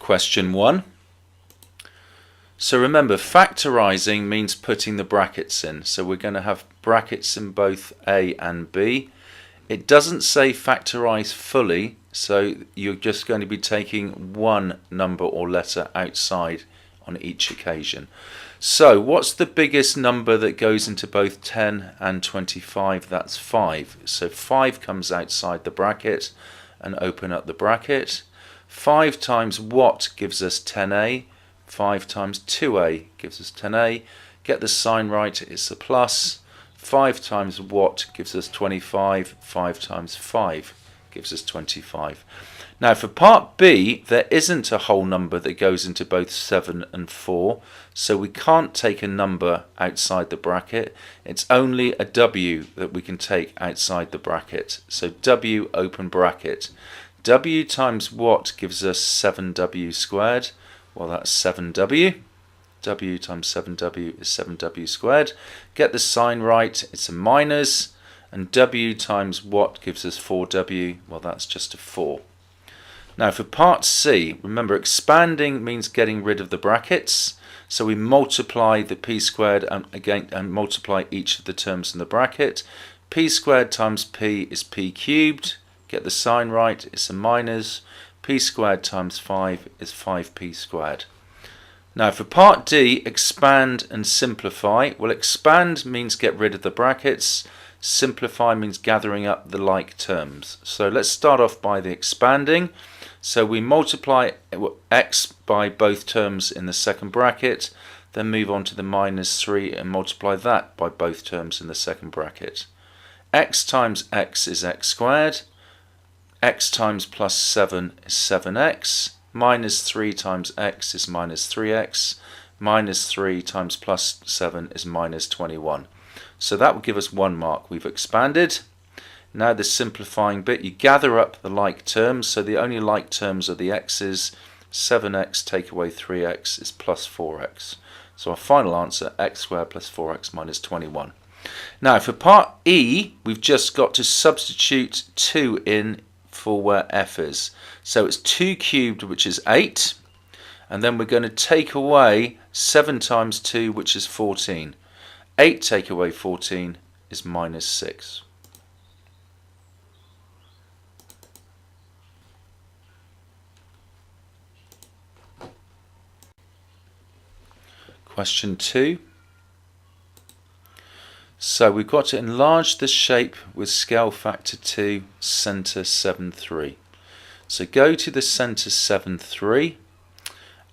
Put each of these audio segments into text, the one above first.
Question 1. So remember, factorising means putting the brackets in. So we're going to have brackets in both A and B. It doesn't say factorise fully, so you're just going to be taking one number or letter outside on each occasion. So what's the biggest number that goes into both 10 and 25? That's 5. So 5 comes outside the bracket and open up the bracket. 5 times what gives us 10a? 5 times 2a gives us 10a. Get the sign right, it's a plus. 5 times what gives us 25. 5 times 5 gives us 25. Now for part B, there isn't a whole number that goes into both 7 and 4, so we can't take a number outside the bracket. It's only a W that we can take outside the bracket. So W open bracket. W times what gives us 7W squared? Well, that's 7W. W times 7W is 7W squared. Get the sign right, it's a minus. And W times what gives us 4W? Well, that's just a 4. Now for part C, remember expanding means getting rid of the brackets. So we multiply the p squared and multiply each of the terms in the bracket. P squared times p is p cubed. Get the sign right, it's a minus. P squared times 5 is 5p squared. Now for part D, expand and simplify. Well, expand means get rid of the brackets. Simplify means gathering up the like terms. So let's start off by the expanding. So we multiply x by both terms in the second bracket, then move on to the minus 3 and multiply that by both terms in the second bracket. X times x is x squared. X times plus 7 is 7x. Minus 3 times x is minus 3x. Minus 3 times plus 7 is minus 21. So that will give us 1 mark. We've expanded. Now the simplifying bit, you gather up the like terms. So the only like terms are the x's. 7x take away 3x is plus 4x. So our final answer, x squared plus 4x minus 21. Now for part E, we've just got to substitute 2 in for where f is. So it's 2 cubed, which is 8. And then we're going to take away 7 times 2, which is 14. 8 take away 14 is minus 6. Question 2. So we've got to enlarge the shape with scale factor 2, center 7, 3. So go to the center 7, 3,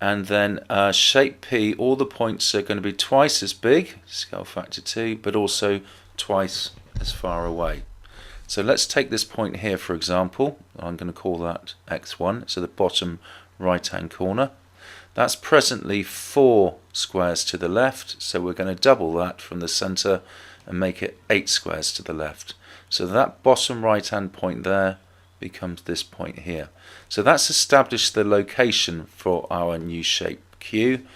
and then shape P, all the points are going to be twice as big, scale factor 2, but also twice as far away. So let's take this point here, for example. I'm going to call that x1, so the bottom right hand corner. That's presently 4 squares to the left, so we're going to double that from the center and make it 8 squares to the left. So that bottom right hand point there becomes this point here. So that's established the location for our new shape Q.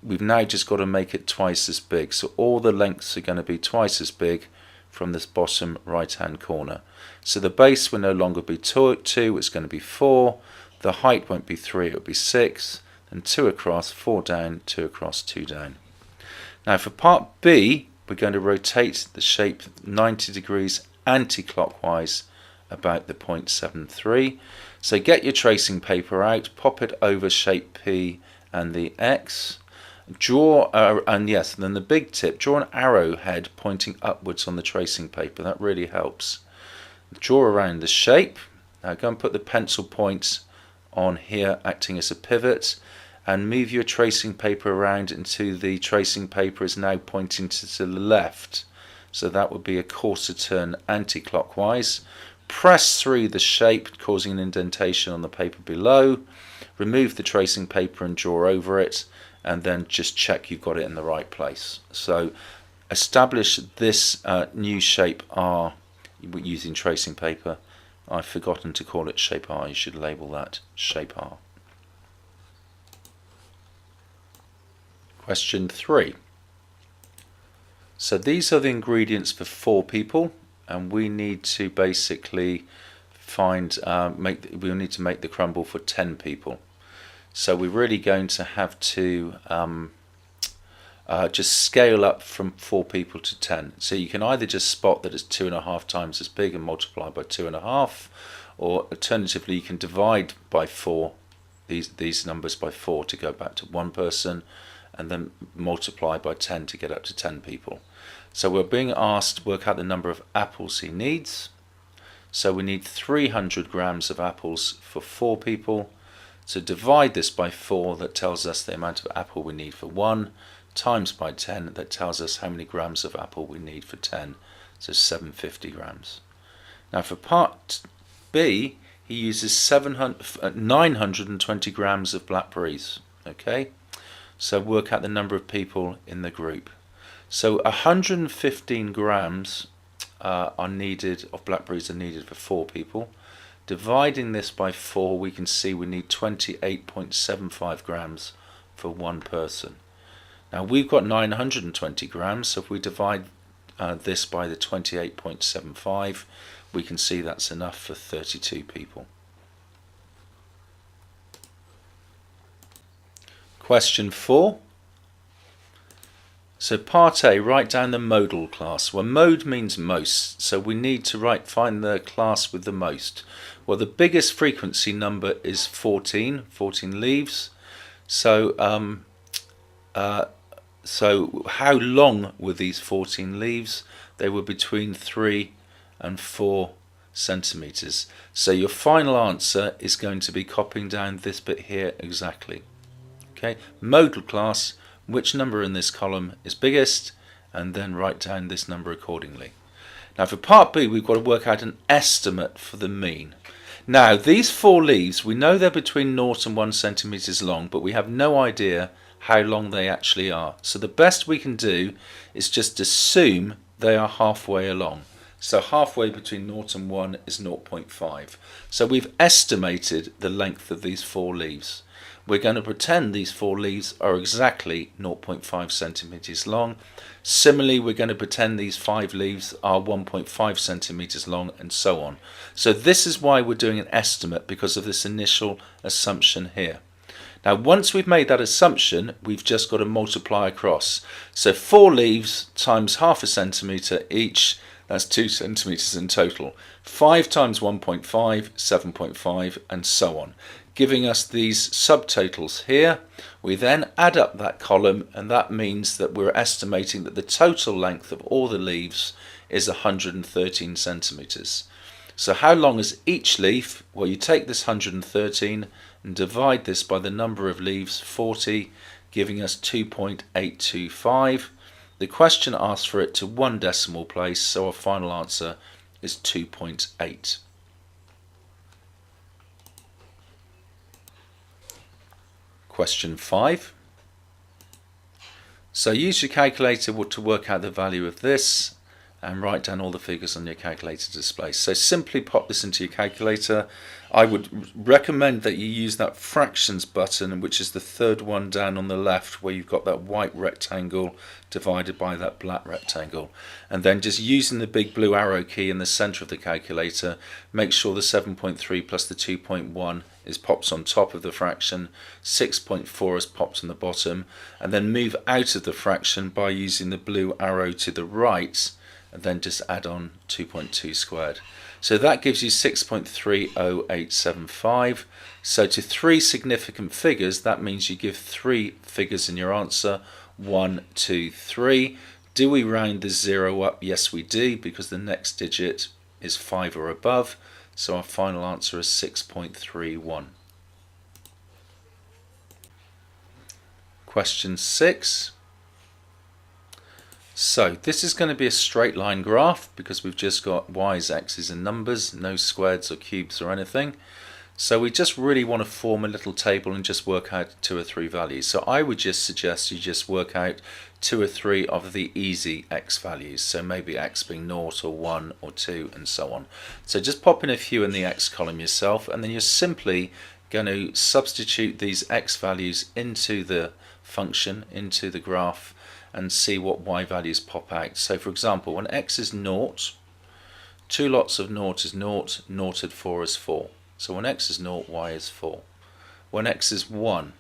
We've now just got to make it twice as big. So all the lengths are going to be twice as big from this bottom right hand corner. So the base will no longer be 2, it's going to be 4. The height won't be 3, it will be 6. And 2 across, 4 down, 2 across, 2 down. Now for part B, we're going to rotate the shape 90 degrees anti-clockwise about the point 7, 3. So get your tracing paper out, pop it over shape P and the X. Draw, and yes, then the big tip, draw an arrowhead pointing upwards on the tracing paper. That really helps. Draw around the shape. Now go and put the pencil point on here, acting as a pivot, and move your tracing paper around until the tracing paper is now pointing to the left. So that would be a quarter turn anti-clockwise. Press through the shape, causing an indentation on the paper below. Remove the tracing paper and draw over it, and then just check you've got it in the right place. So establish this new shape R using tracing paper. I've forgotten to call it shape R. You should label that shape R. Question 3. So these are the ingredients for 4 people, and we need to basically find we need to make the crumble for 10 people. So we're really going to have to just scale up from 4 people to 10. So you can either just spot that it's 2.5 times as big and multiply by 2.5, or alternatively you can divide by 4 these numbers by 4 to go back to 1 person, and then multiply by 10 to get up to 10 people. So we're being asked to work out the number of apples he needs. So we need 300 grams of apples for 4 people. So divide this by 4, that tells us the amount of apple we need for 1, times by 10, that tells us how many grams of apple we need for 10, so 750 grams. Now for part B, he uses 920 grams of blackberries. Okay, so work out the number of people in the group. So 115 grams are needed of blackberries are needed for 4 people. Dividing this by 4, we can see we need 28.75 grams for 1 person. Now we've got 920 grams, so if we divide this by the 28.75, we can see that's enough for 32 people. Question 4. So part A, write down the modal class. Well, mode means most, so we need to find the class with the most. Well, the biggest frequency number is 14 leaves. So how long were these 14 leaves? They were between 3 and 4 centimeters. So your final answer is going to be copying down this bit here exactly. Okay, modal class, which number in this column is biggest, and then write down this number accordingly. Now for part B, we've got to work out an estimate for the mean. Now these 4 leaves, we know they're between 0 and 1 centimeters long, but we have no idea how long they actually are. So the best we can do is just assume they are halfway along. So halfway between 0 and 1 is 0.5. So we've estimated the length of these 4 leaves. We're going to pretend these 4 leaves are exactly 0.5 centimeters long. Similarly, we're going to pretend these 5 leaves are 1.5 centimeters long, and so on. So this is why we're doing an estimate, because of this initial assumption here. Now once we've made that assumption, we've just got to multiply across. So 4 leaves times half a centimeter each, that's 2 centimeters in total. 5 times 1.5, 7.5, and so on, giving us these subtotals here. We then add up that column, and that means that we're estimating that the total length of all the leaves is 113 centimeters. So how long is each leaf? Well, you take this 113 and divide this by the number of leaves, 40, giving us 2.825. The question asks for it to 1 decimal place, so our final answer is 2.8. Question 5. So use your calculator to work out the value of this, and write down all the figures on your calculator display. So simply pop this into your calculator. I would recommend that you use that fractions button, which is the 3rd one down on the left, where you've got that white rectangle divided by that black rectangle. And then just using the big blue arrow key in the center of the calculator, make sure the 7.3 plus the 2.1 is popped on top of the fraction, 6.4 is popped on the bottom, and then move out of the fraction by using the blue arrow to the right, and then just add on 2.2 squared. So that gives you 6.30875. So to 3 significant figures, that means you give 3 figures in your answer, 1, 2, 3. Do we round the 0 up? Yes, we do, because the next digit is 5 or above. So our final answer is 6.31. Question 6. So this is going to be a straight line graph, because we've just got y's, x's and numbers, no squares or cubes or anything. So we just really want to form a little table and just work out 2 or 3 values. So I would just suggest you just work out 2 or 3 of the easy x values. So maybe x being 0 or 1 or 2 and so on. So just pop in a few in the x column yourself, and then you're simply going to substitute these x values into the function, into the graph, and see what y values pop out. So for example, when x is 0, 2 lots of 0 is 0, 0 at 4 is 4. So when x is 0, y is 4. when x is 1.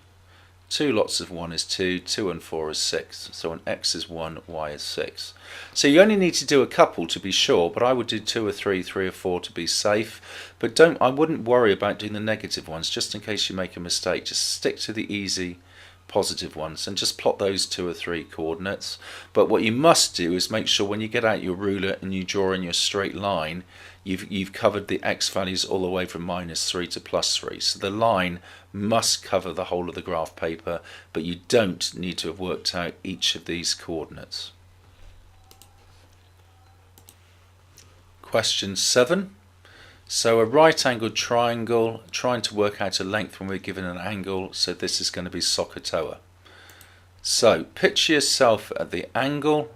2 lots of 1 is 2, 2 and 4 is 6. So when x is 1, y is 6. So you only need to do a couple to be sure, but I would do 2 or 3, 3 or 4 to be safe. But I wouldn't worry about doing the negative ones, just in case you make a mistake. Just stick to the easy positive ones and just plot those 2 or 3 coordinates. But what you must do is make sure when you get out your ruler and you draw in your straight line, you've covered the x values all the way from -3 to +3. So the line must cover the whole of the graph paper, but you don't need to have worked out each of these coordinates. Question 7. So a right-angled triangle, trying to work out a length when we're given an angle, so this is going to be SOHCAHTOA. So picture yourself at the angle.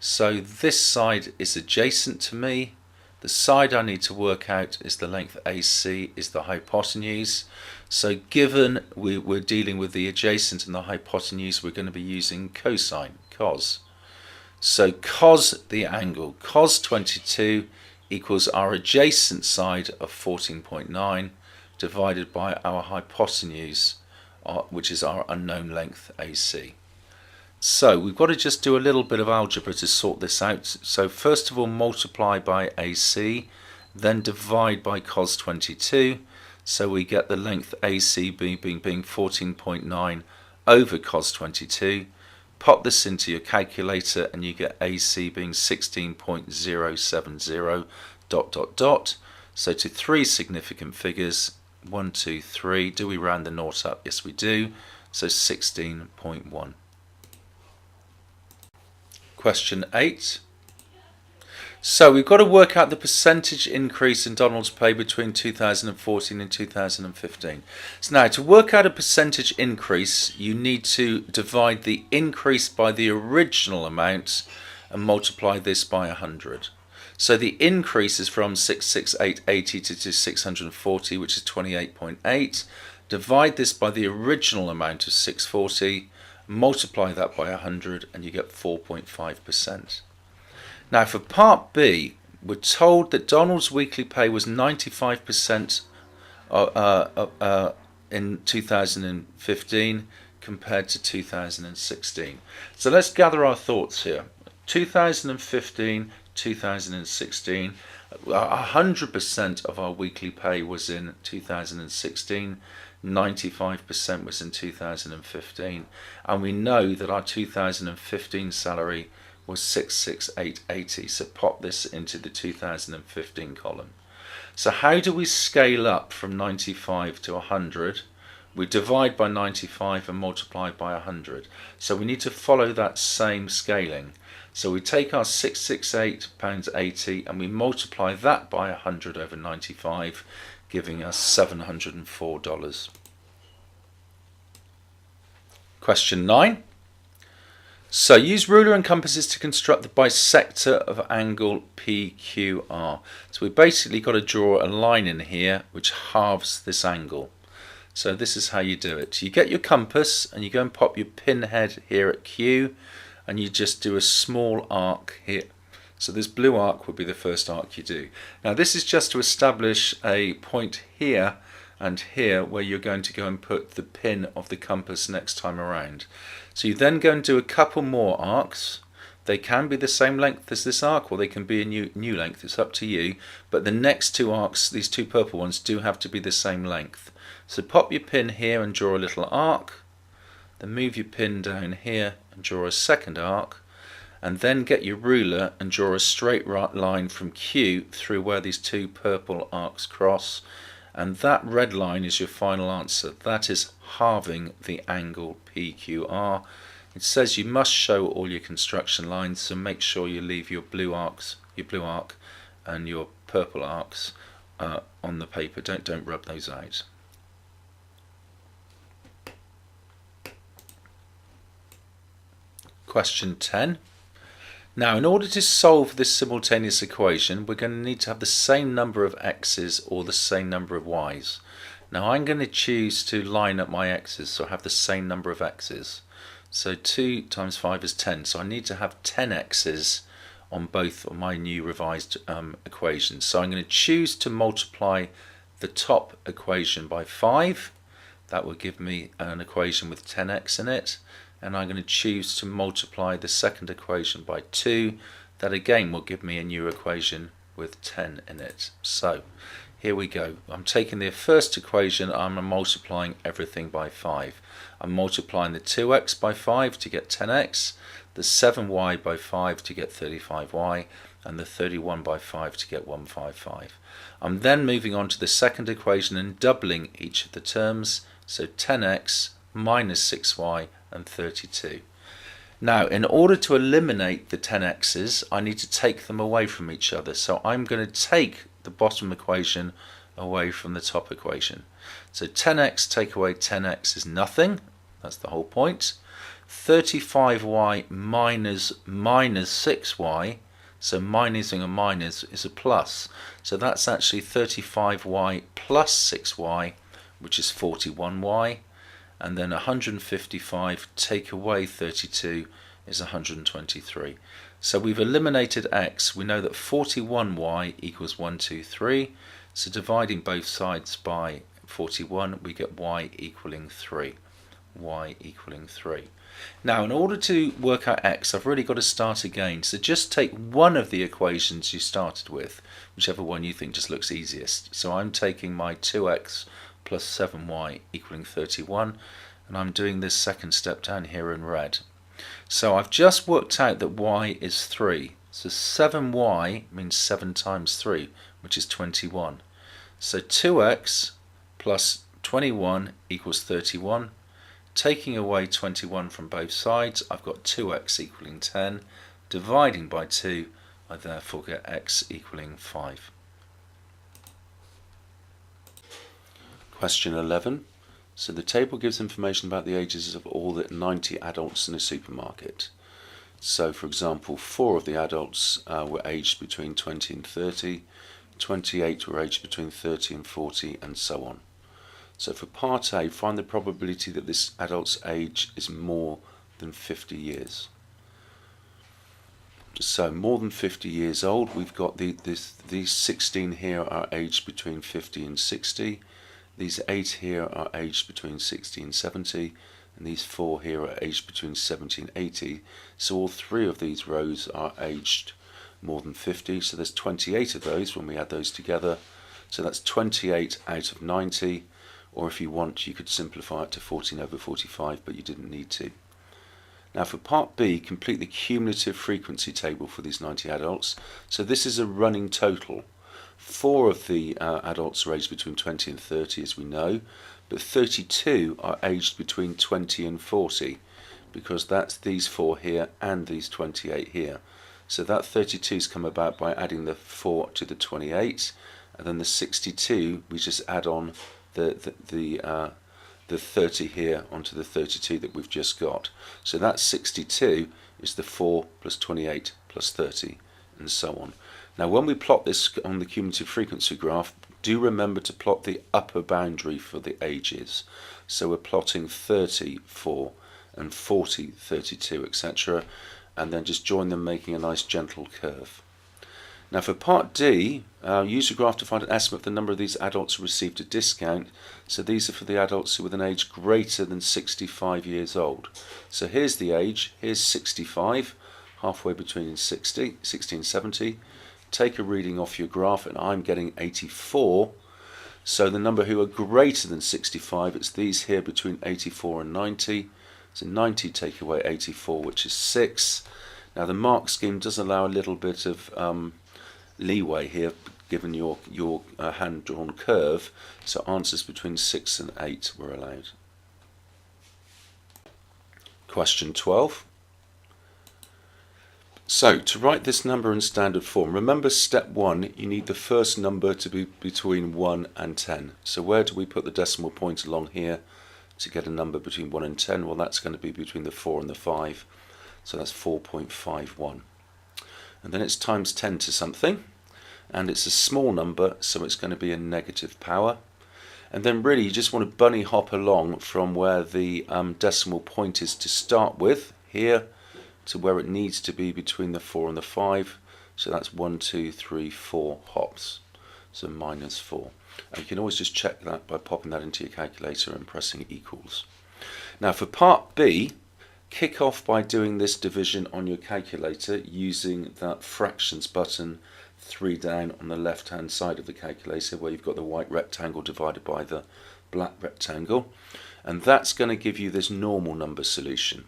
So this side is adjacent to me. The side I need to work out is the length AC, is the hypotenuse. So given we're dealing with the adjacent and the hypotenuse, we're going to be using cosine, cos. So cos the angle, cos 22 equals our adjacent side of 14.9 divided by our hypotenuse, which is our unknown length AC. So we've got to just do a little bit of algebra to sort this out. So first of all, multiply by AC, then divide by cos 22. So we get the length AC being 14.9 over cos 22. Pop this into your calculator and you get AC being 16.070 ... So to 3 significant figures, 1, 2, 3. Do we round the naught up? Yes, we do. So 16.1. Question 8. So we've got to work out the percentage increase in Donald's pay between 2014 and 2015. So now to work out a percentage increase, you need to divide the increase by the original amount and multiply this by 100. So the increase is from 66880 to 640, which is 28.8. Divide this by the original amount of 640, multiply that by 100, and you get 4.5%. Now for part B, we're told that Donald's weekly pay was 95% in 2015 compared to 2016. So let's gather our thoughts here. 2015, 2016, 100% of our weekly pay was in 2016, 95% was in 2015, and we know that our 2015 salary was 66880, so pop this into the 2015 column. So how do we scale up from 95 to 100? We divide by 95 and multiply by 100. So we need to follow that same scaling. So we take our £668.80 and we multiply that by 100 over 95, giving us $704. Question 9. So use ruler and compasses to construct the bisector of angle PQR. So we basically got to draw a line in here which halves this angle. So this is how you do it. You get your compass and you go and pop your pinhead here at Q, and you just do a small arc here. So this blue arc would be the first arc you do. Now this is just to establish a point here and here where you're going to go and put the pin of the compass next time around. So you then go and do a couple more arcs. They can be the same length as this arc, or they can be a new length, it's up to you. But the next 2 arcs, these 2 purple ones, do have to be the same length. So pop your pin here and draw a little arc, then move your pin down here and draw a second arc, and then get your ruler and draw a straight line from Q through where these 2 purple arcs cross, and that red line is your final answer. That is halving the angle PQR. It says you must show all your construction lines, so make sure you leave your blue arc and your purple arcs on the paper. Don't rub those out. Question 10. Now, in order to solve this simultaneous equation, we're going to need to have the same number of x's or the same number of y's. Now, I'm going to choose to line up my x's, so I have the same number of x's. So 2 times 5 is 10, so I need to have 10 x's on both of my new revised equations. So I'm going to choose to multiply the top equation by 5, That will give me an equation with 10x in it, and I'm going to choose to multiply the second equation by 2. That again will give me a new equation with 10 in it. So here we go. I'm taking the first equation, I'm multiplying everything by 5. I'm multiplying the 2x by 5 to get 10x, the 7y by 5 to get 35y, and the 31 by 5 to get 155. I'm then moving on to the second equation and doubling each of the terms, so 10x minus 6y and 32. Now, in order to eliminate the 10x's, I need to take them away from each other. So I'm going to take the bottom equation away from the top equation. So 10x take away 10x is nothing. That's the whole point. 35y minus 6y, so minusing a minus is a plus. So that's actually 35y plus 6y, which is 41y. And then 155 take away 32 is 123. So we've eliminated x. We know that 41y equals 123. So dividing both sides by 41, we get y equaling 3. Y equaling 3. Now, in order to work out x, I've really got to start again. So just take one of the equations you started with, whichever one you think just looks easiest. So I'm taking my 2x plus 7y equaling 31, and I'm doing this second step down here in red. So I've just worked out that y is 3. So 7y means 7 times 3, which is 21. So 2x plus 21 equals 31. Taking away 21 from both sides, I've got 2x equaling 10. Dividing by 2, I therefore get x equaling 5. Question 11. So the table gives information about the ages of all the 90 adults in a supermarket. So for example, 4 of the adults were aged between 20 and 30, 28 were aged between 30 and 40, and so on. So for part A, find the probability that this adult's age is more than 50 years. So more than 50 years old, we've got these 16 here are aged between 50 and 60. These 8 here are aged between 60 and 70. And these 4 here are aged between 70 and 80. So all 3 of these rows are aged more than 50. So there's 28 of those when we add those together. So that's 28 out of 90. Or if you want, you could simplify it to 14 over 45, but you didn't need to. Now for part B, complete the cumulative frequency table for these 90 adults. So this is a running total. 4 of the adults are aged between 20 and 30, as we know, but 32 are aged between 20 and 40, because that's these 4 here and these 28 here. So that 32's come about by adding the 4 to the 28, and then the 62, we just add on the 30 here onto the 32 that we've just got. So that 62 is the 4 plus 28 plus 30, and so on. Now when we plot this on the cumulative frequency graph, do remember to plot the upper boundary for the ages. So we're plotting 30, 4, and 40, 32, etc. And then just join them, making a nice gentle curve. Now for part D, use a graph to find an estimate of the number of these adults who received a discount. So these are for the adults who are with an age greater than 65 years old. So here's the age, here's 65, halfway between 60 and 70. Take a reading off your graph, and I'm getting 84. So the number who are greater than 65, it's these here between 84 and 90. So 90 take away 84, which is 6. Now the mark scheme does allow a little bit of leeway here, given your hand-drawn curve. So answers between 6 and 8 were allowed. Question 12. So to write this number in standard form, remember step 1, you need the first number to be between 1 and 10. So where do we put the decimal point along here to get a number between 1 and 10? Well, that's going to be between the 4 and the 5. So that's 4.51. And then it's times 10 to something, and it's a small number, so it's going to be a negative power. And then really you just want to bunny hop along from where the decimal point is to start with, here, to where it needs to be between the 4 and the 5. So that's 1, 2, 3, 4 hops. so minus 4. And you can always just check that by popping that into your calculator and pressing equals. Now for part B, kick off by doing this division on your calculator using that fractions button 3 down on the left hand side of the calculator, where you've got the white rectangle divided by the black rectangle, and that's going to give you this normal number solution.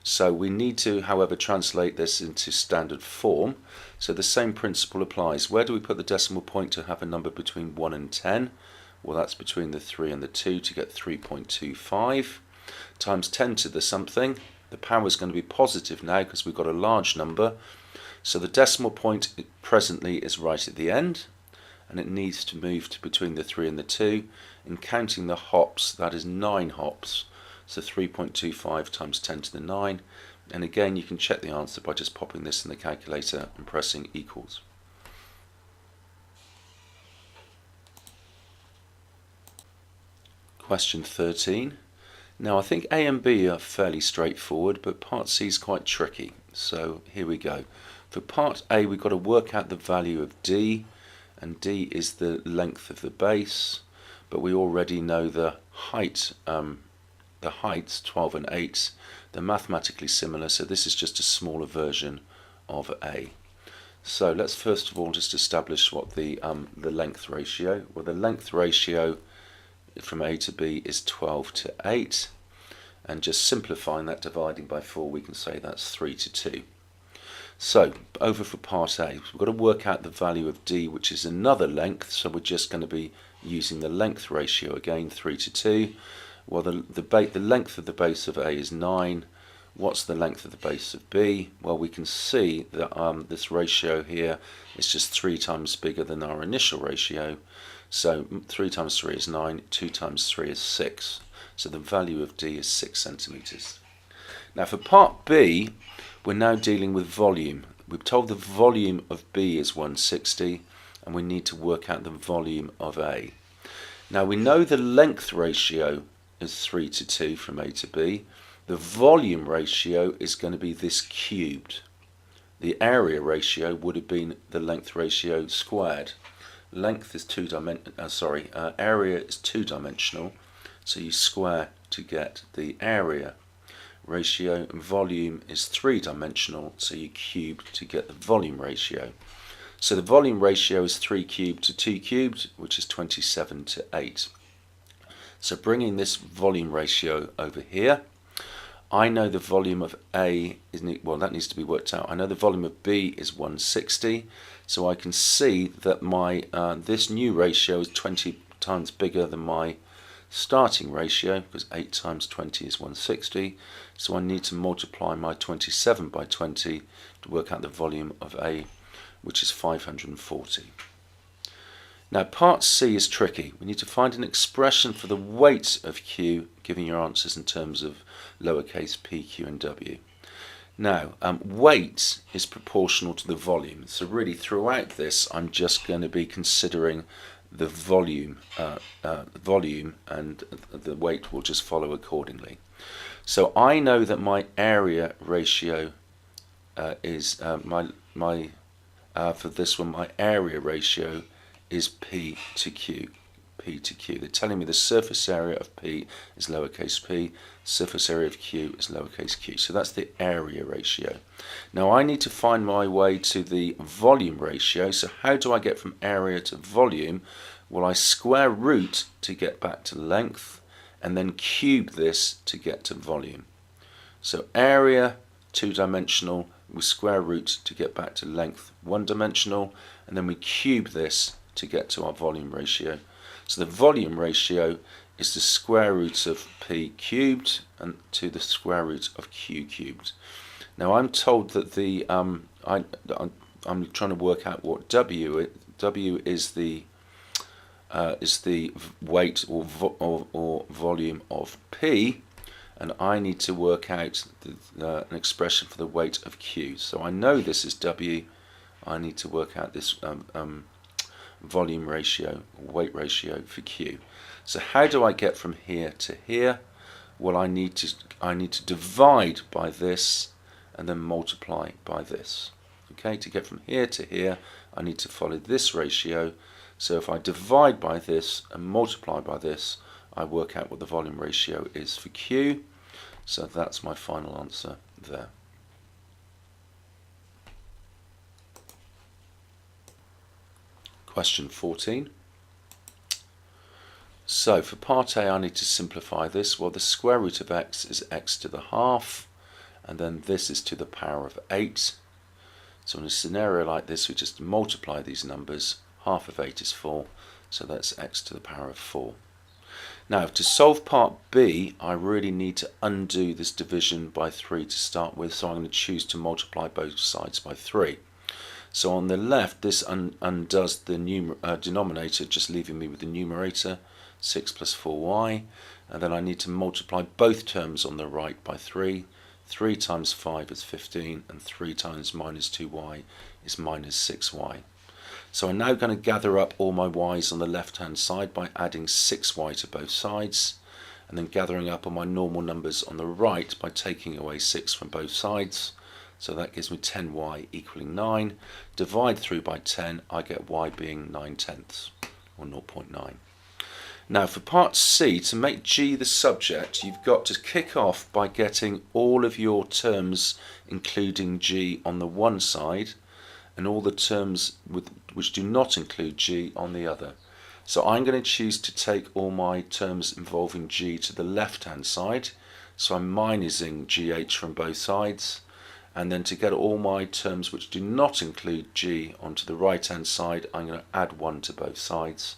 So we need to, however, translate this into standard form. So the same principle applies. Where do we put the decimal point to have a number between 1 and 10? Well, that's between the 3 and the 2 to get 3.25 times 10 to the something. The power is going to be positive now because we've got a large number. So the decimal point presently is right at the end, and it needs to move to between the 3 and the 2. In counting the hops, that is 9 hops. So 3.25 times 10 to the 9. And again, you can check the answer by just popping this in the calculator and pressing equals. Question 13. Now I think A and B are fairly straightforward, but part C is quite tricky. So here we go. For part A, we've got to work out the value of D, and D is the length of the base, but we already know the height. The heights, 12 and 8, they're mathematically similar, so this is just a smaller version of A. So let's first of all just establish what the length ratio. Well, the length ratio from A to B is 12 to 8, and just simplifying that, dividing by 4, we can say that's 3 to 2. So over for part A, we've got to work out the value of D, which is another length, so we're just going to be using the length ratio again, 3 to 2. Well, the length of the base of A is 9. What's the length of the base of B? Well, we can see that this ratio here is just 3 times bigger than our initial ratio. So 3 times 3 is 9, 2 times 3 is 6. So the value of D is 6 centimetres. Now for part B, we're now dealing with volume. We've told the volume of B is 160, and we need to work out the volume of A. Now we know the length ratio is 3 to 2 from A to B. The volume ratio is going to be this cubed. The area ratio would have been the length ratio squared. Length is area is 2-dimensional, so you square to get the area ratio, and volume is 3-dimensional, so you cube to get the volume ratio. So the volume ratio is 3 cubed to 2 cubed, which is 27 to 8. So bringing this volume ratio over here, I know the volume of A is, well, that needs to be worked out. I know the volume of B is 160, so I can see that my this new ratio is 20 times bigger than my starting ratio, because 8 times 20 is 160. So I need to multiply my 27 by 20 to work out the volume of A, which is 540. Now part C is tricky. We need to find an expression for the weight of Q, giving your answers in terms of lowercase p, q and w. Now weight is proportional to the volume, so really throughout this I'm just going to be considering the volume, and the weight will just follow accordingly. So I know that my area ratio is for this one, my area ratio is P to Q. P to Q. They're telling me the surface area of P is lowercase p, surface area of Q is lowercase q. So that's the area ratio. Now I need to find my way to the volume ratio. So how do I get from area to volume? Well, I square root to get back to length, and then cube this to get to volume. So area, 2-dimensional, we square root to get back to length, 1-dimensional, and then we cube this to get to our volume ratio. So the volume ratio is the square root of P cubed and to the square root of Q cubed. Now I'm told that the I'm trying to work out what W is the weight or volume of P, and I need to work out an expression for the weight of Q. So I know this is W. I need to work out this volume ratio, weight ratio for Q. So how do I get from here to here? Well, I need to divide by this and then multiply by this. Okay, to get from here to here, I need to follow this ratio. So if I divide by this and multiply by this, I work out what the volume ratio is for Q. So that's my final answer there. Question 14. So for part A, I need to simplify this. Well, the square root of x is x to the half, and then this is to the power of 8. So in a scenario like this, we just multiply these numbers. Half of 8 is 4, so that's x to the power of 4. Now, to solve part B, I really need to undo this division by 3 to start with, so I'm going to choose to multiply both sides by 3. So on the left, this undoes the denominator, just leaving me with the numerator, 6 plus 4y, and then I need to multiply both terms on the right by 3. 3 times 5 is 15, and 3 times minus 2y is minus 6y. So I'm now going to gather up all my y's on the left hand side by adding 6y to both sides, and then gathering up all my normal numbers on the right by taking away 6 from both sides. So that gives me 10y equaling 9. Divide through by 10, I get y being 9/10, or 0.9. Now for part C, to make G the subject, you've got to kick off by getting all of your terms including G on the one side, and all the terms which do not include G on the other. So I'm going to choose to take all my terms involving G to the left hand side, so I'm minusing GH from both sides, and then to get all my terms which do not include G onto the right hand side, I'm going to add 1 to both sides.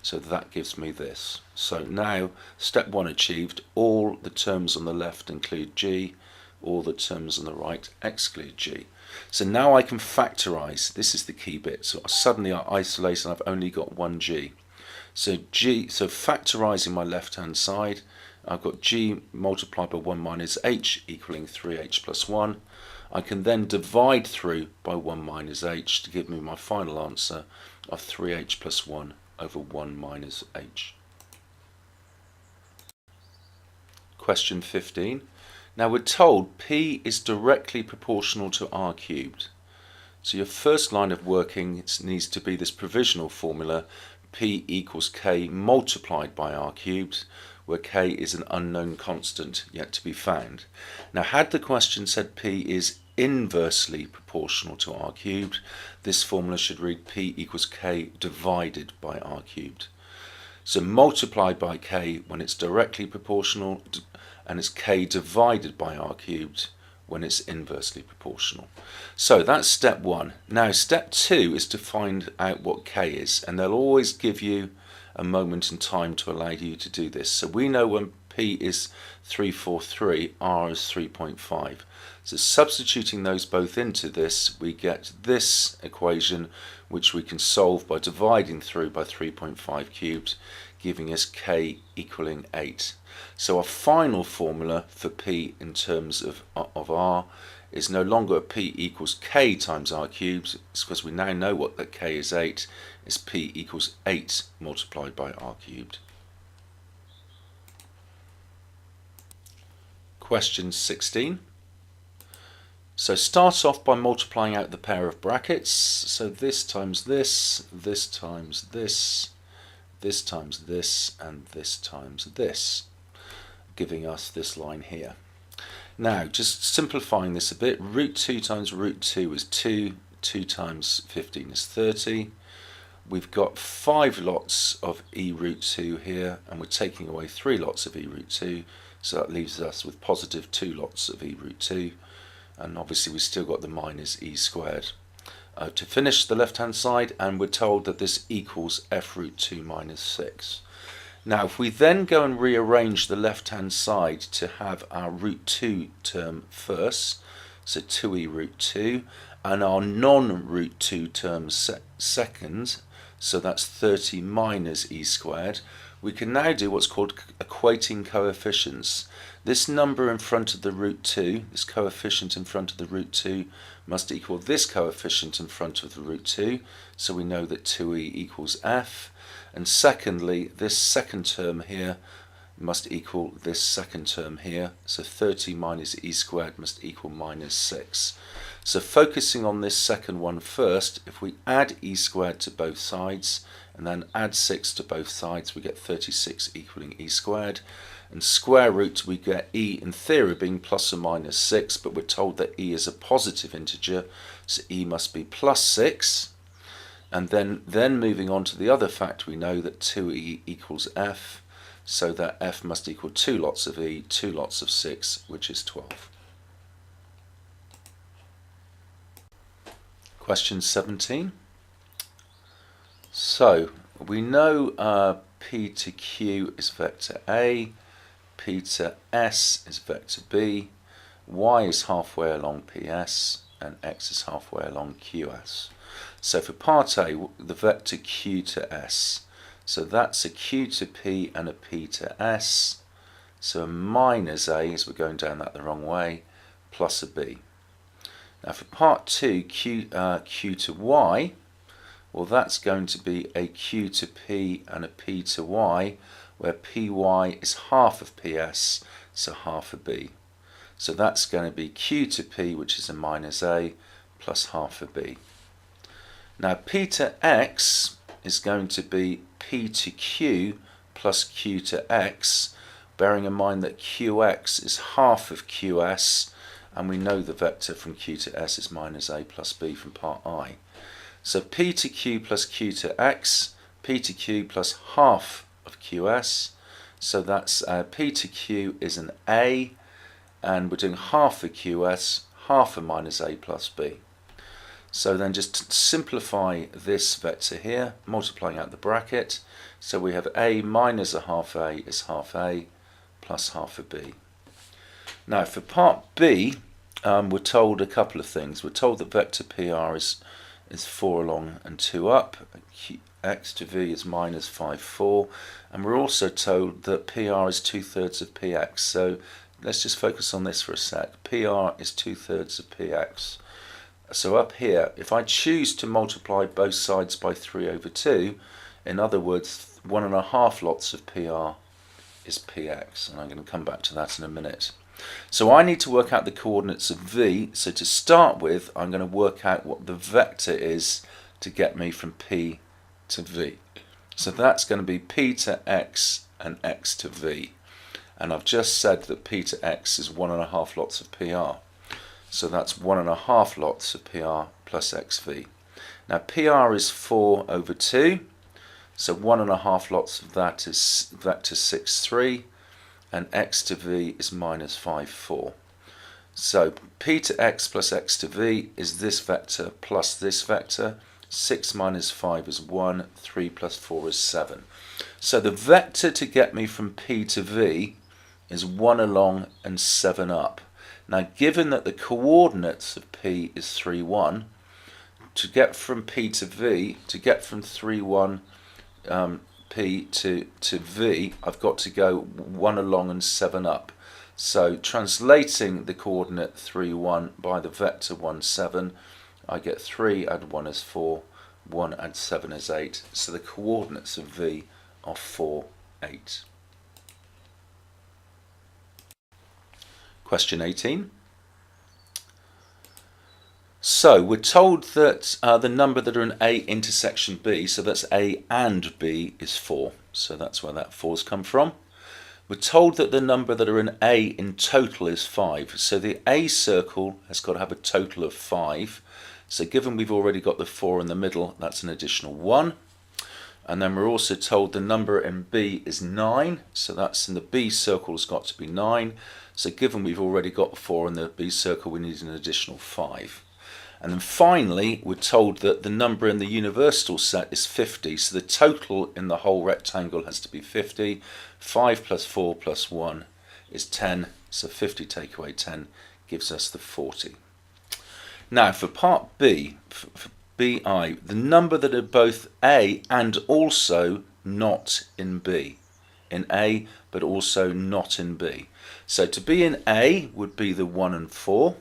So that gives me this. So now, step 1 achieved, all the terms on the left include G, all the terms on the right exclude G. So now I can factorize. This is the key bit. So suddenly I isolate and I've only got 1G. So factorizing my left hand side, I've got G multiplied by 1 minus H equaling 3H plus 1. I can then divide through by 1 minus H to give me my final answer of 3H plus 1 over 1 minus H. Question 15. Now we're told P is directly proportional to R cubed. So your first line of working needs to be this provisional formula, P equals K multiplied by R cubed, where K is an unknown constant yet to be found. Now had the question said P is inversely proportional to R cubed, this formula should read P equals K divided by R cubed. So multiply by K when it's directly proportional, and it's K divided by R cubed when it's inversely proportional. So that's step 1. Now step 2 is to find out what K is, and they'll always give you a moment in time to allow you to do this. So we know when P is 343, R is 3.5. So substituting those both into this, we get this equation, which we can solve by dividing through by 3.5 cubed, giving us K equaling 8. So our final formula for P in terms of R is no longer P equals K times R cubed. It's because we now know that K is 8. It's P equals 8 multiplied by R cubed. Question 16. So start off by multiplying out the pair of brackets. So this times this, this times this, this times this, and this times this, giving us this line here. Now, just simplifying this a bit, root 2 times root 2 is 2, 2 times 15 is 30. We've got 5 lots of e root 2 here, and we're taking away 3 lots of e root 2, so that leaves us with positive 2 lots of e root 2, and obviously we've still got the minus e squared. To finish the left hand side, and we're told that this equals f root 2 minus 6. Now if we then go and rearrange the left hand side to have our root 2 term first, so 2e root 2, and our non-root 2 term second, so that's 30 minus e squared, we can now do what's called equating coefficients. This number in front of the root 2, this coefficient in front of the root 2, must equal this coefficient in front of the root 2, so we know that 2e equals f. And secondly, this second term here must equal this second term here, so 30 minus e squared must equal minus 6. So focusing on this second one first, if we add e squared to both sides and then add 6 to both sides, we get 36 equaling e squared. And square root, we get e in theory being plus or minus 6, but we're told that e is a positive integer, so e must be plus 6. And then moving on to the other fact, we know that 2e equals f, so that f must equal 2 lots of e, 2 lots of 6, which is 12. Question 17. So we know p to q is vector a, p to s is vector b, y is halfway along ps, and x is halfway along qs. So for part A, the vector q to s, so that's a q to p and a p to s, so a minus a, as we're going down that the wrong way, plus a b. Now for part 2, q to y, well that's going to be a q to p and a p to y, where py is half of ps, so half a b. So that's going to be q to p, which is a minus a, plus half a b. Now p to x is going to be p to q plus q to x, bearing in mind that qx is half of qs, and we know the vector from q to s is minus a plus b from part I. So p to q plus q to x, p to q plus half of qs, so that's p to q is an a, and we're doing half of qs, half of minus a plus b. So then just simplify this vector here, multiplying out the bracket, so we have a minus a half a is half a plus half a b. Now for part B, we're told a couple of things. We're told that vector PR is 4 along and 2 up, x to v is minus 5, 4, and we're also told that PR is 2/3 of px. So let's just focus on this for a sec. PR is 2/3 of px. So up here, if I choose to multiply both sides by 3/2, in other words, 1.5 lots of PR is px, and I'm going to come back to that in a minute. So I need to work out the coordinates of v, so to start with, I'm going to work out what the vector is to get me from p to v. So that's going to be p to x and x to v. And I've just said that p to x is 1.5 lots of PR. So that's 1.5 lots of PR plus xv. Now PR is 4/2, so 1.5 lots of that is vector 6, 3, and x to v is minus 5, 4. So p to x plus x to v is this vector plus this vector. 6 minus 5 is 1, 3 plus 4 is 7. So the vector to get me from p to v is 1 along and 7 up. Now given that the coordinates of p is 3, 1, to get from p to v, to get from 3, 1 p to v, I've got to go 1 along and 7 up. So translating the coordinate 3, 1 by the vector 1, 7, I get 3 add 1 is 4, 1 add 7 is 8. So the coordinates of v are 4, 8. Question 18. So we're told that the number that are in A intersection B, so that's A and B, is 4. So that's where that 4's come from. We're told that the number that are in A in total is 5. So the A circle has got to have a total of 5. So given we've already got the 4 in the middle, that's an additional 1. And then we're also told the number in B is 9. So that's in the B circle has got to be 9. So given we've already got 4 in the B circle, we need an additional 5. And then finally, we're told that the number in the universal set is 50. So the total in the whole rectangle has to be 50. 5 plus 4 plus 1 is 10. So 50 take away 10 gives us the 40. Now for part B, for BI, the number that are both A and also not in B. In A, but also not in B. So to be in A would be the 1 and 4.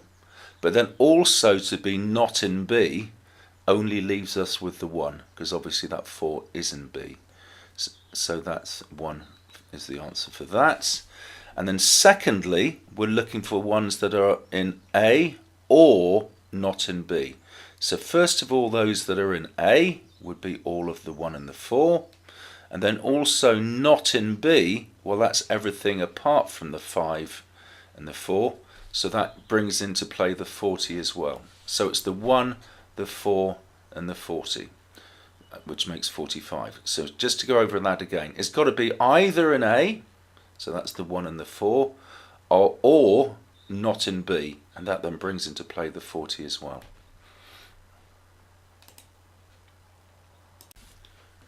But then also to be not in B only leaves us with the 1, because obviously that 4 is in B. So that's 1 is the answer for that. And then secondly, we're looking for ones that are in A or not in B. So first of all, those that are in A, would be all of the 1 and the 4. And then also not in B, well, that's everything apart from the 5 and the 4. So that brings into play the 40 as well. So it's the 1, the 4 and the 40, which makes 45. So just to go over that again, it's got to be either in A, so that's the 1 and the 4, or not in B, and that then brings into play the 40 as well.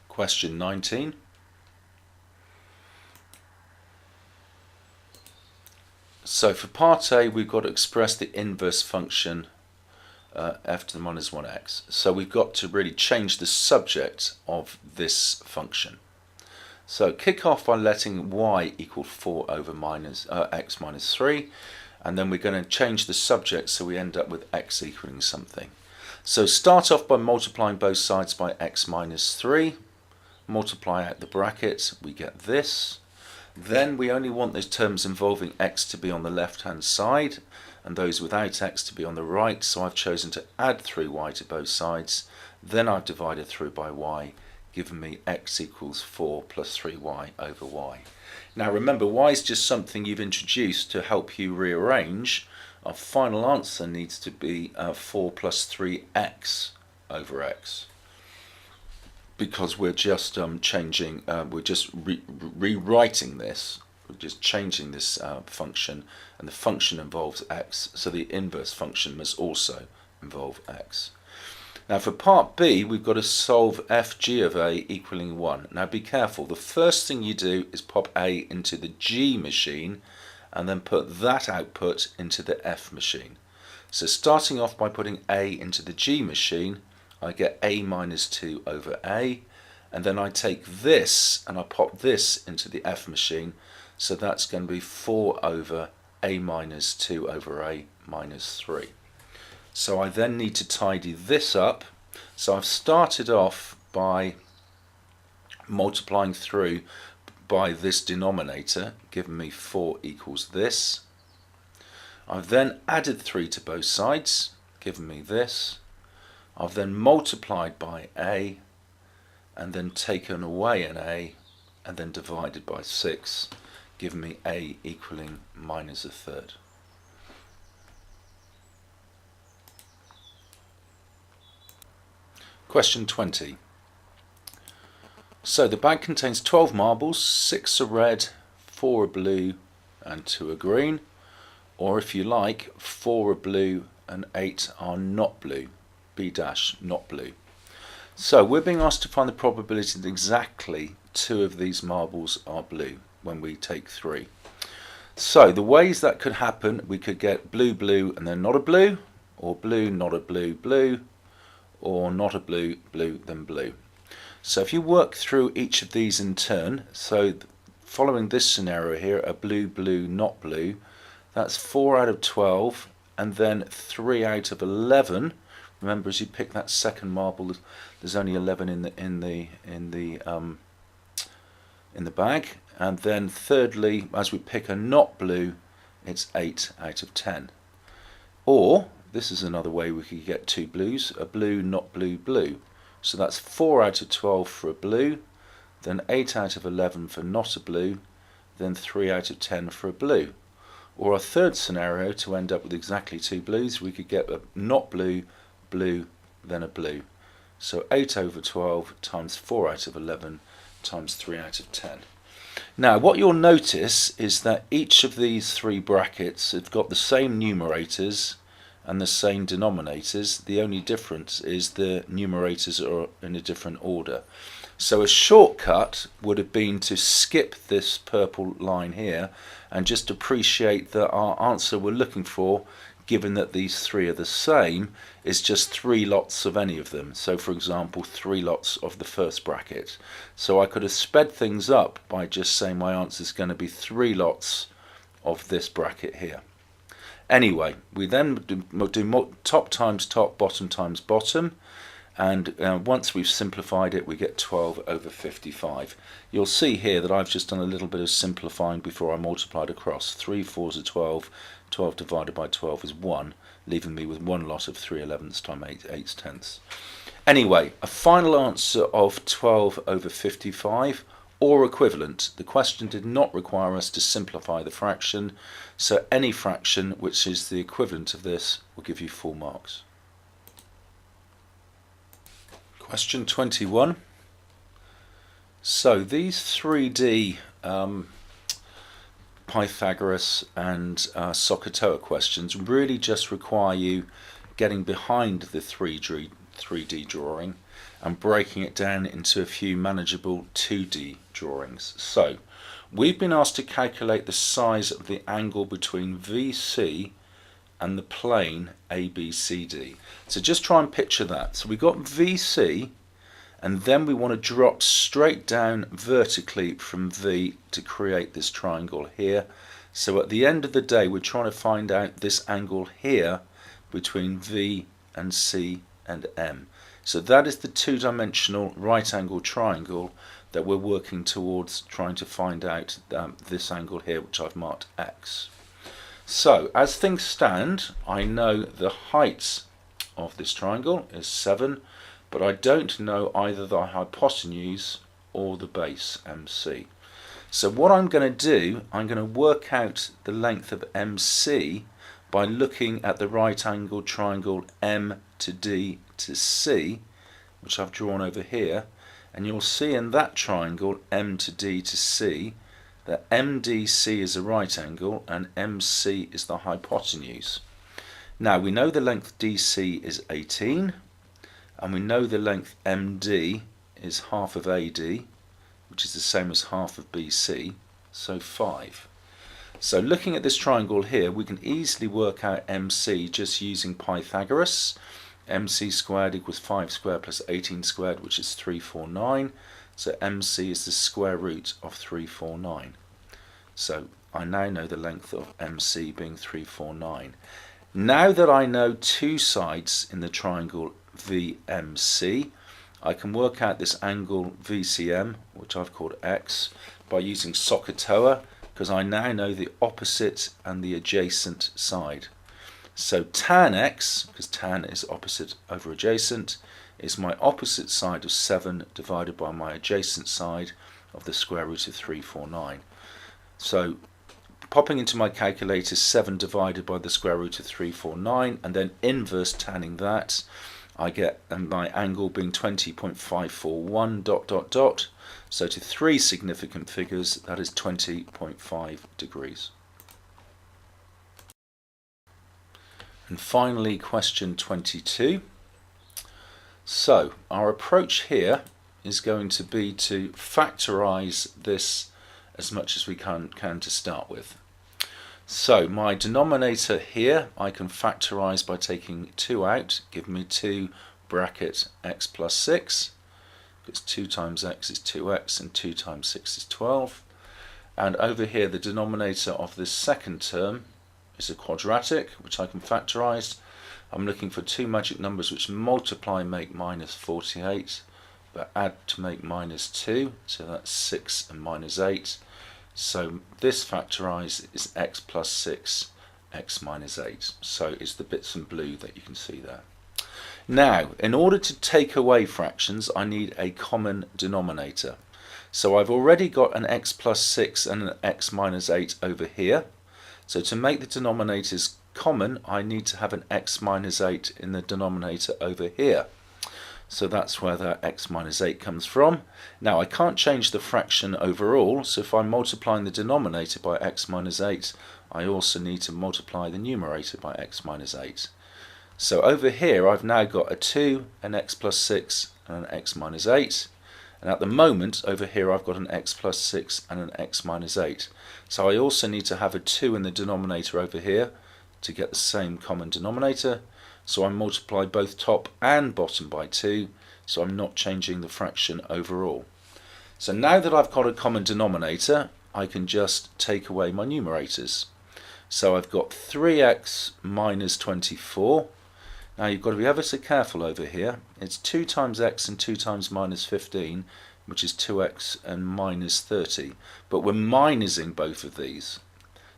Question 19. So for part A, we've got to express the inverse function f to the minus 1x. So we've got to really change the subject of this function. So kick off by letting y equal 4 over x minus 3, and then we're going to change the subject so we end up with x equaling something. So start off by multiplying both sides by x minus 3, multiply out the bracket, we get this. Then we only want those terms involving x to be on the left hand side and those without x to be on the right, so I've chosen to add 3y to both sides. Then I've divided through by y, giving me x equals 4 plus 3y over y. Now remember, y is just something you've introduced to help you rearrange. Our final answer needs to be 4 plus 3x over x, because we're just changing, we're just rewriting this, we're just changing this function, and the function involves x, so the inverse function must also involve x. Now for part B, we've got to solve fg of a equaling 1. Now be careful, the first thing you do is pop a into the g machine and then put that output into the f machine. So starting off by putting a into the g machine, I get a minus 2 over a, and then I take this and I pop this into the f machine, so that's going to be 4 over a minus 2 over a minus 3. So I then need to tidy this up. So I've started off by multiplying through by this denominator, giving me 4 equals this. I've then added 3 to both sides, giving me this. I've then multiplied by a, and then taken away an a, and then divided by 6, giving me a equaling minus a third. Question 20. So the bag contains 12 marbles, 6 are red, 4 are blue and 2 are green, or if you like, 4 are blue and 8 are not blue, B dash not blue. So we're being asked to find the probability that exactly 2 of these marbles are blue when we take 3. So the ways that could happen, we could get blue blue and then not a blue, or blue not a blue blue, or not a blue blue then blue. So if you work through each of these in turn, so following this scenario here, a blue blue not blue, that's 4 out of 12 and then 3 out of 11. Remember, as you pick that second marble, there's only 11 in the bag, and then thirdly, as we pick a not blue, it's 8 out of 10. Or this is another way we could get 2 blues, a blue not blue blue. So that's 4 out of 12 for a blue, then 8 out of 11 for not a blue, then 3 out of 10 for a blue. Or a third scenario, to end up with exactly 2 blues, we could get a not blue, blue, then a blue. So 8 over 12 times 4 out of 11 times 3 out of 10. Now what you'll notice is that each of these 3 brackets have got the same numerators and the same denominators. The only difference is the numerators are in a different order. So a shortcut would have been to skip this purple line here and just appreciate that our answer we're looking for, given that these 3 are the same, is just 3 lots of any of them. So for example, 3 lots of the first bracket. So I could have sped things up by just saying my answer is going to be 3 lots of this bracket here. Anyway, we then do top times top, bottom times bottom, and once we've simplified it, we get 12 over 55. You'll see here that I've just done a little bit of simplifying before I multiplied across. 3 fours are 12, 12 divided by 12 is 1, leaving me with 1 lot of 3/11 times 8 tenths. Anyway, a final answer of 12/55 or equivalent. The question did not require us to simplify the fraction, so any fraction which is the equivalent of this will give you full marks. Question 21. So these 3D Pythagoras and SOHCAHTOA questions really just require you getting behind the 3D drawing and breaking it down into a few manageable 2D drawings. So we've been asked to calculate the size of the angle between VC and the plane ABCD. So just try and picture that. So we've got VC, and then we want to drop straight down vertically from V to create this triangle here. So at the end of the day, we're trying to find out this angle here between V and C and M. So that is the two-dimensional right-angle triangle that we're working towards trying to find out this angle here, which I've marked X. So as things stand, I know the height of this triangle is 7, but I don't know either the hypotenuse or the base MC. So what I'm going to do, I'm going to work out the length of MC by looking at the right angle triangle M to D to C, which I've drawn over here, and you'll see in that triangle M to D to C that MDC is a right angle and MC is the hypotenuse. Now we know the length DC is 18, and we know the length MD is half of AD, which is the same as half of BC, so 5. So looking at this triangle here, we can easily work out MC just using Pythagoras. MC squared equals 5 squared plus 18 squared, which is 349. So MC is the square root of 349. So I now know the length of MC being 349. Now that I know two sides in the triangle VMC, I can work out this angle VCM, which I've called X, by using SOHCAHTOA, because I now know the opposite and the adjacent side. So tan X, because tan is opposite over adjacent, is my opposite side of 7 divided by my adjacent side of the square root of 349. So popping into my calculator, 7 divided by the square root of 349, and then inverse tanning that, I get my angle being 20.541 dot dot dot. So to 3 significant figures, that is 20.5 degrees. And finally, question 22. So our approach here is going to be to factorize this as much as we can to start with. So my denominator here I can factorize by taking 2 out, give me 2 bracket x plus 6, because 2 times x is 2x and 2 times 6 is 12. And over here the denominator of this second term is a quadratic, which I can factorize. I'm looking for 2 magic numbers which multiply make minus 48, but add to make minus 2, so that's 6 and minus 8. So this factorised is x plus 6, x minus 8. So it's the bits in blue that you can see there. Now, in order to take away fractions, I need a common denominator. So I've already got an x plus 6 and an x minus 8 over here. So to make the denominators common, I need to have an x minus 8 in the denominator over here. So that's where that x minus 8 comes from. Now I can't change the fraction overall, so if I'm multiplying the denominator by x minus 8, I also need to multiply the numerator by x minus 8. So over here I've now got a 2, an x plus 6 and an x minus 8. And at the moment over here I've got an x plus 6 and an x minus 8. So I also need to have a 2 in the denominator over here to get the same common denominator. So I multiply both top and bottom by 2, so I'm not changing the fraction overall. So now that I've got a common denominator, I can just take away my numerators. So I've got 3x minus 24. Now you've got to be ever so careful over here. It's 2 times x and 2 times minus 15, which is 2x and minus 30. But we're minusing both of these.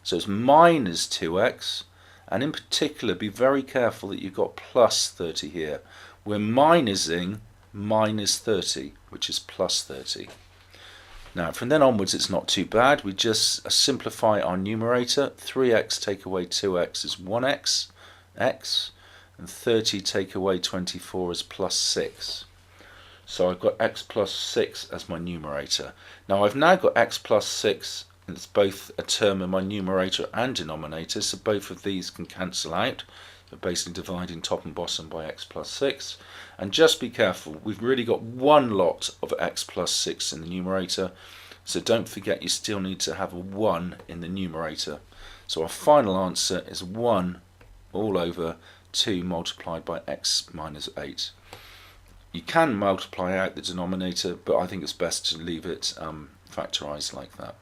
So it's minus 2x. And in particular, be very careful that you've got plus 30 here. we're minusing minus 30, which is plus 30. Now from then onwards it's not too bad. We just simplify our numerator. 3x take away 2x is 1x, x, and 30 take away 24 is plus 6. So I've got x plus 6 as my numerator. Now I've now got x plus 6, and it's both a term in my numerator and denominator, so both of these can cancel out. So basically dividing top and bottom by x plus 6. And just be careful, we've really got one lot of x plus 6 in the numerator, so don't forget you still need to have a 1 in the numerator. So our final answer is 1 all over 2 multiplied by x minus 8. You can multiply out the denominator, but I think it's best to leave it factorised like that.